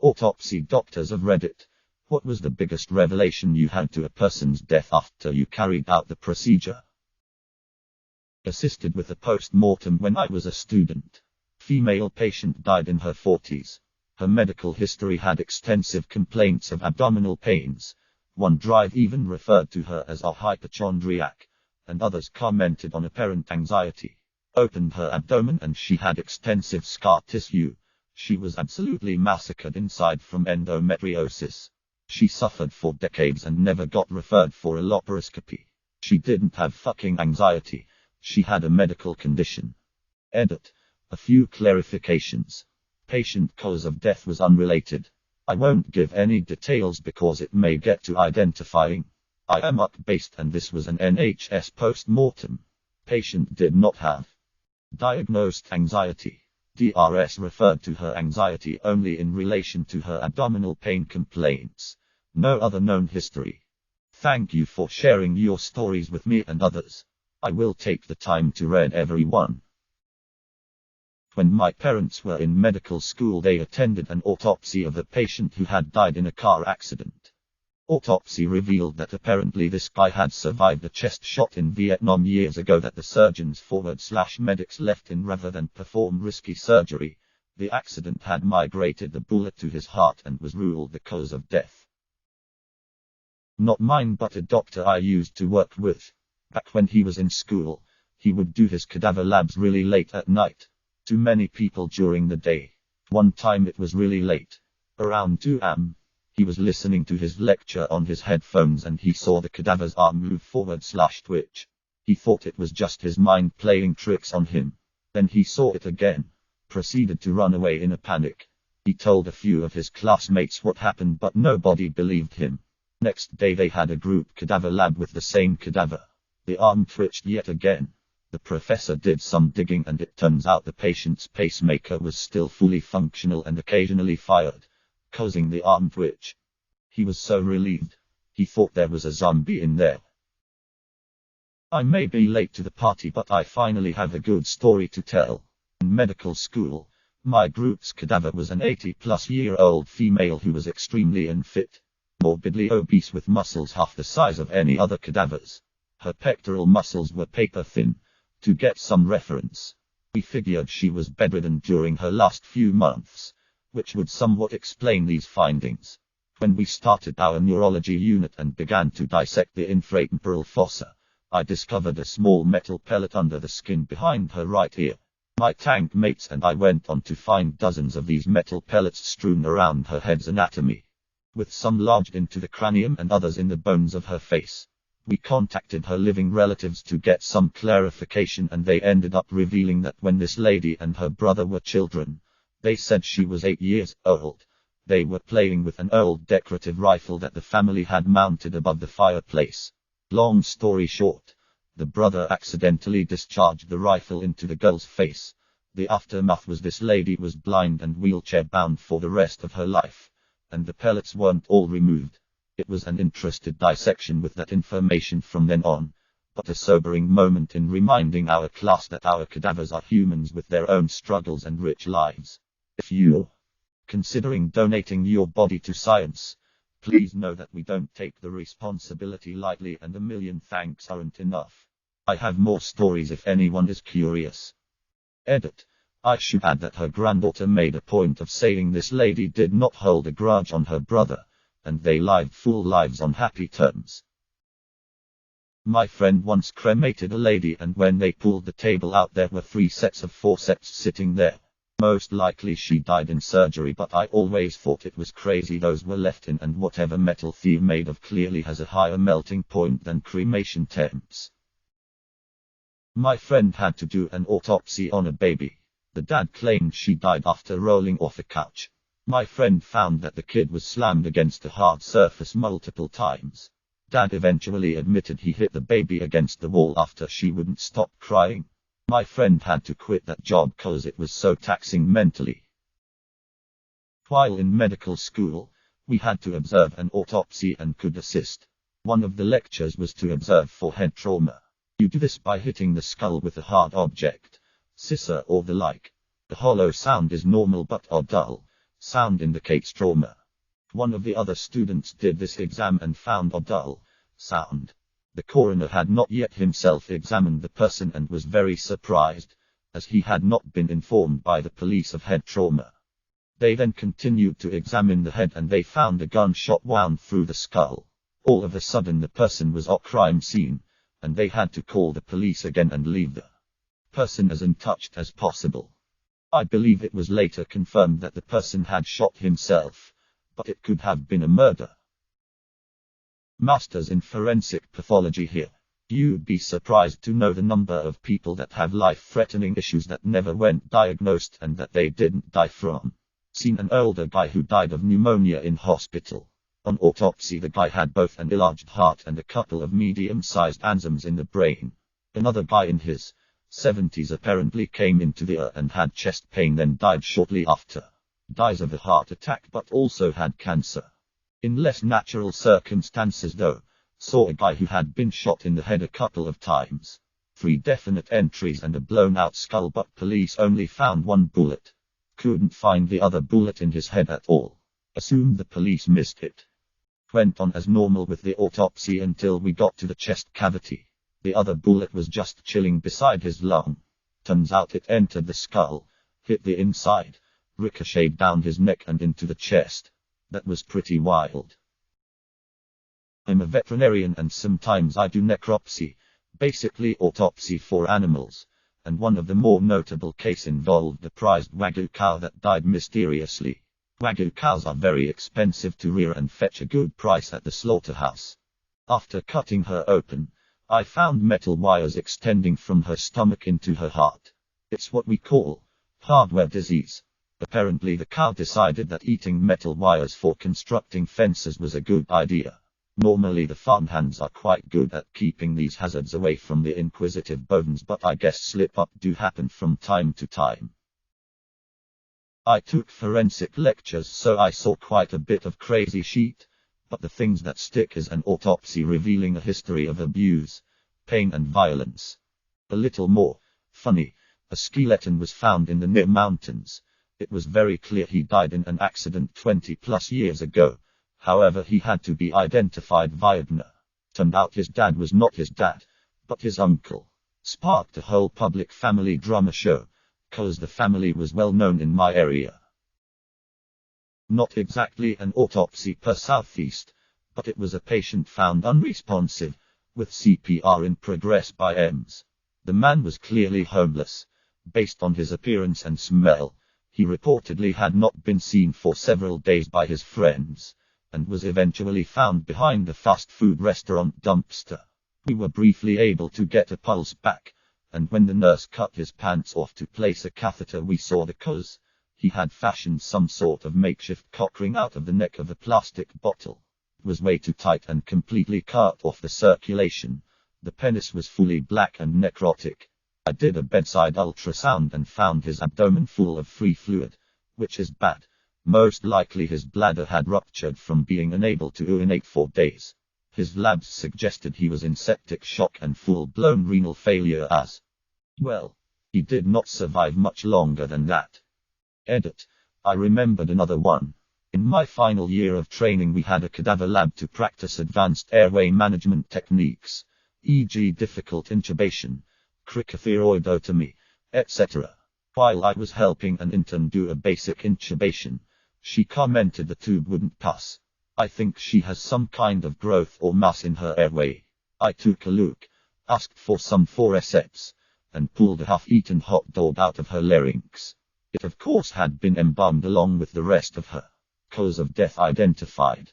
Autopsy doctors of Reddit. What was the biggest revelation you had to a person's death after you carried out the procedure? Assisted with a post-mortem when I was a student. Female patient died in her 40s. Her medical history had extensive complaints of abdominal pains. One drive even referred to her as a hypochondriac, and others commented on apparent anxiety. Opened her abdomen and she had extensive scar tissue. She was absolutely massacred inside from endometriosis. She suffered for decades and never got referred for a laparoscopy. She didn't have fucking anxiety. She had a medical condition. Edit. A few clarifications. Patient cause of death was unrelated. I won't give any details because it may get to identifying. I am UK-based and this was an NHS post-mortem. Patient did not have diagnosed anxiety. DRS referred to her anxiety only in relation to her abdominal pain complaints. No other known history. Thank you for sharing your stories with me and others. I will take the time to read every one. When my parents were in medical school, they attended an autopsy of a patient who had died in a car accident. Autopsy revealed that apparently this guy had survived a chest shot in Vietnam years ago that the surgeons / medics left in rather than perform risky surgery. The accident had migrated the bullet to his heart and was ruled the cause of death. Not mine, but a doctor I used to work with. Back when he was in school, he would do his cadaver labs really late at night. Too many people during the day. One time it was really late. Around 2 am. He was listening to his lecture on his headphones and he saw the cadaver's arm move forward / twitch. He thought it was just his mind playing tricks on him. Then he saw it again. Proceeded to run away in a panic. He told a few of his classmates what happened but nobody believed him. Next day they had a group cadaver lab with the same cadaver. The arm twitched yet again. The professor did some digging and it turns out the patient's pacemaker was still fully functional and occasionally fired, causing the arm twitch. He was so relieved. He thought there was a zombie in there. I may be late to the party, but I finally have a good story to tell. In medical school, my group's cadaver was an 80-plus-year-old female who was extremely unfit, morbidly obese with muscles half the size of any other cadavers. Her pectoral muscles were paper thin. To get some reference, we figured she was bedridden during her last few months, which would somewhat explain these findings. When we started our neurology unit and began to dissect the infratemporal fossa, I discovered a small metal pellet under the skin behind her right ear. My tank mates and I went on to find dozens of these metal pellets strewn around her head's anatomy, with some lodged into the cranium and others in the bones of her face. We contacted her living relatives to get some clarification and they ended up revealing that when this lady and her brother were children, they said she was 8 years old. They were playing with an old decorative rifle that the family had mounted above the fireplace. Long story short, the brother accidentally discharged the rifle into the girl's face. The aftermath was this lady was blind and wheelchair bound for the rest of her life, and the pellets weren't all removed. It was an interesting dissection with that information from then on, but a sobering moment in reminding our class that our cadavers are humans with their own struggles and rich lives. If you're considering donating your body to science, please know that we don't take the responsibility lightly and a million thanks aren't enough. I have more stories if anyone is curious. Edit. I should add that her granddaughter made a point of saying this lady did not hold a grudge on her brother, and they lived full lives on happy terms. My friend once cremated a lady and when they pulled the table out there were 3 sets of forceps sitting there. Most likely she died in surgery, but I always thought it was crazy those were left in, and whatever metal they're made of clearly has a higher melting point than cremation temps. My friend had to do an autopsy on a baby. The dad claimed she died after rolling off a couch. My friend found that the kid was slammed against a hard surface multiple times. Dad eventually admitted he hit the baby against the wall after she wouldn't stop crying. My friend had to quit that job cause it was so taxing mentally. While in medical school, we had to observe an autopsy and could assist. One of the lectures was to observe for head trauma. You do this by hitting the skull with a hard object, scissor or the like. The hollow sound is normal but or dull, Sound indicates trauma. One of the other students did this exam and found a dull sound. The coroner had not yet himself examined the person and was very surprised, as he had not been informed by the police of head trauma. They then continued to examine the head and they found a gunshot wound through the skull. All of a sudden the person was at crime scene, and they had to call the police again and leave the person as untouched as possible. I believe it was later confirmed that the person had shot himself, but it could have been a murder. Masters in forensic pathology here. You'd be surprised to know the number of people that have life-threatening issues that never went diagnosed and that they didn't die from. Seen an older guy who died of pneumonia in hospital. On autopsy the guy had both an enlarged heart and a couple of medium-sized aneurysms in the brain. Another guy in his 70s apparently came into the ER and had chest pain, then died shortly after. Dies of a heart attack but also had cancer. In less natural circumstances though, saw a guy who had been shot in the head a couple of times. 3 definite entries and a blown out skull, but police only found 1 bullet. Couldn't find the other bullet in his head at all. Assumed the police missed it. Went on as normal with the autopsy until we got to the chest cavity. The other bullet was just chilling beside his lung. Turns out it entered the skull, hit the inside, ricocheted down his neck and into the chest. That was pretty wild. I'm a veterinarian and sometimes I do necropsy, basically autopsy for animals, and one of the more notable cases involved a prized Wagyu cow that died mysteriously. Wagyu cows are very expensive to rear and fetch a good price at the slaughterhouse. After cutting her open, I found metal wires extending from her stomach into her heart. It's what we call hardware disease. Apparently the cow decided that eating metal wires for constructing fences was a good idea. Normally the farmhands are quite good at keeping these hazards away from the inquisitive bones, but I guess slip-up do happen from time to time. I took forensic lectures, so I saw quite a bit of crazy shit, but the things that stick is an autopsy revealing a history of abuse, pain and violence. A little more funny, a skeleton was found in the near mountains. It was very clear he died in an accident 20 plus years ago. However, he had to be identified via DNA. Turned out his dad was not his dad, but his uncle. Sparked a whole public family drama show, cause the family was well known in my area. Not exactly an autopsy per Southeast, but it was a patient found unresponsive, with CPR in progress by EMS. The man was clearly homeless. Based on his appearance and smell, he reportedly had not been seen for several days by his friends, and was eventually found behind a fast food restaurant dumpster. We were briefly able to get a pulse back, and when the nurse cut his pants off to place a catheter we saw the cause. He had fashioned some sort of makeshift cock ring out of the neck of a plastic bottle. It was way too tight and completely cut off the circulation. The penis was fully black and necrotic. I did a bedside ultrasound and found his abdomen full of free fluid, which is bad. Most likely his bladder had ruptured from being unable to urinate for days. His labs suggested he was in septic shock and full-blown renal failure as well. He did not survive much longer than that. Edit. I remembered another one. In my final year of training we had a cadaver lab to practice advanced airway management techniques, e.g. difficult intubation, cricothyroidotomy, etc. While I was helping an intern do a basic intubation, she commented the tube wouldn't pass. I think she has some kind of growth or mass in her airway. I took a look, asked for some forceps, and pulled a half-eaten hot dog out of her larynx. It of course had been embalmed along with the rest of her. Cause of death identified.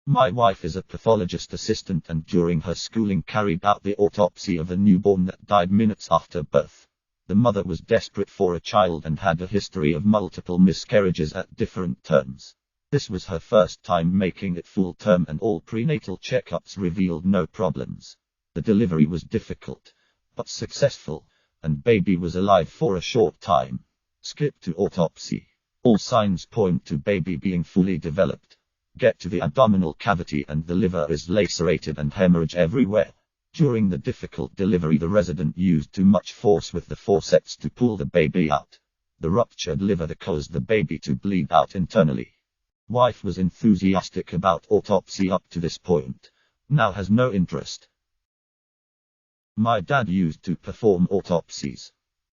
My wife is a pathologist assistant and during her schooling carried out the autopsy of a newborn that died minutes after birth. The mother was desperate for a child and had a history of multiple miscarriages at different terms. This was her first time making it full term and all prenatal checkups revealed no problems. The delivery was difficult, but successful, and baby was alive for a short time. Skip to autopsy. All signs point to baby being fully developed. Get to the abdominal cavity and the liver is lacerated and hemorrhage everywhere. During the difficult delivery the resident used too much force with the forceps to pull the baby out. The ruptured liver that caused the baby to bleed out internally. Wife was enthusiastic about autopsy up to this point. Now has no interest. My dad used to perform autopsies.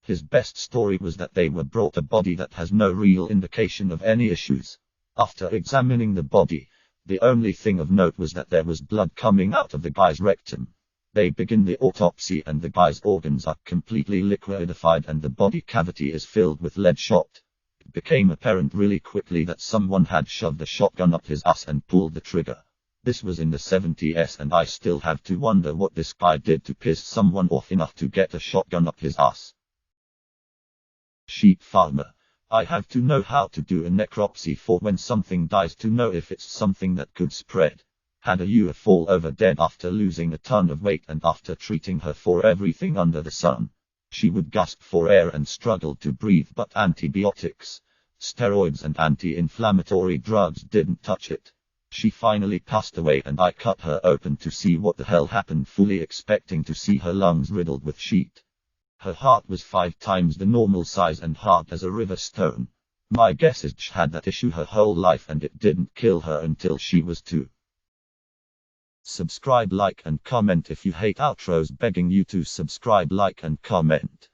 His best story was that they were brought a body that has no real indication of any issues. After examining the body, the only thing of note was that there was blood coming out of the guy's rectum. They begin the autopsy and the guy's organs are completely liquefied and the body cavity is filled with lead shot. It became apparent really quickly that someone had shoved a shotgun up his ass and pulled the trigger. This was in the 70s and I still have to wonder what this guy did to piss someone off enough to get a shotgun up his ass. Sheep farmer. I have to know how to do a necropsy for when something dies to know if it's something that could spread. Had a ewe fall over dead after losing a ton of weight and after treating her for everything under the sun. She would gasp for air and struggle to breathe, but antibiotics, steroids and anti-inflammatory drugs didn't touch it. She finally passed away and I cut her open to see what the hell happened, fully expecting to see her lungs riddled with sheet. Her heart was 5 times the normal size and hard as a river stone. My guess is she had that issue her whole life and it didn't kill her until she was 2. Subscribe, like and comment if you hate outros. Begging you to subscribe, like and comment.